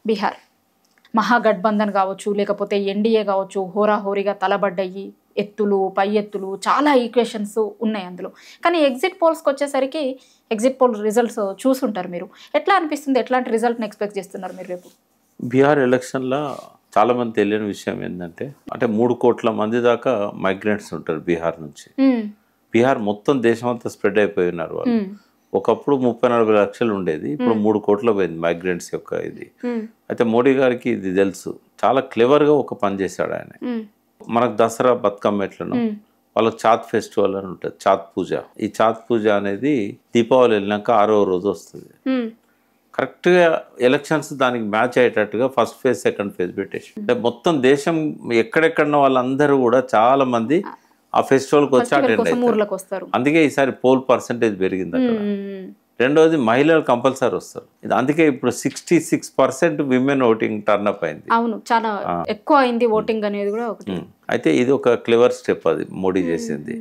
బీహార్ మహాగఠబంధన్ కావచ్చు, లేకపోతే ఎన్డీఏ కావచ్చు, హోరాహోరీగా తలబడ్డాయి. ఎత్తులు, పై ఎత్తులు, చాలా ఈక్వేషన్స్ ఉన్నాయి అందులో. కానీ ఎగ్జిట్ పోల్స్కి వచ్చేసరికి ఎగ్జిట్ పోల్ రిజల్ట్స్ చూసుంటారు మీరు. ఎట్లా అనిపిస్తుంది? ఎట్లాంటి రిజల్ట్ని ఎక్స్పెక్ట్ చేస్తున్నారు మీరు రేపు? బీహార్ ఎలక్షన్లో చాలామంది తెలియని విషయం ఏంటంటే, అంటే 3 కోట్ల మంది దాకా మైగ్రెంట్స్ ఉంటారు బీహార్ నుంచి. బీహార్ మొత్తం దేశం అంతా స్ప్రెడ్ అయిపోయి ఉన్నారు వాళ్ళు. ఒకప్పుడు 30-40 లక్షలు ఉండేది, ఇప్పుడు 3 కోట్ల పోయింది మైగ్రెంట్స్ యొక్క ఇది. అయితే మోడీ గారికి ఇది తెలుసు, చాలా క్లెవర్గా ఒక పని చేశాడు ఆయన. మనకు దసరా బతుకమ్మ ఎట్లను వాళ్ళకి చాత్ ఫెస్టివల్ అని ఉంటుంది, చాత్ పూజ. ఈ చాత్ పూజ అనేది దీపావళి వెళ్ళినాక 6వ రోజు వస్తుంది. కరెక్ట్గా ఎలక్షన్స్ దానికి మ్యాచ్ అయ్యేటట్టుగా ఫస్ట్ ఫేజ్ సెకండ్ ఫేజ్ పెట్టేసి, అంటే మొత్తం దేశం ఎక్కడెక్కడన్న వాళ్ళందరూ కూడా చాలా మంది ఆ ఫెస్టివల్కి వచ్చి అటెండ్ అవుతారు. అందుకే ఈసారి పోల్ పర్సెంటేజ్ పెరిగింది అక్కడ. రెండోది మహిళలు కంపల్సరీ వస్తారు. అందుకే ఇప్పుడు 66% విమెన్ ఓటింగ్ టర్న్అప్ అయింది. అవును, చాలా ఎక్కువ అయింది ఓటింగ్ అనేది కూడా ఒకటి. అయితే ఇది ఒక క్లెవర్ స్టెప్ అది మోడీ చేసింది.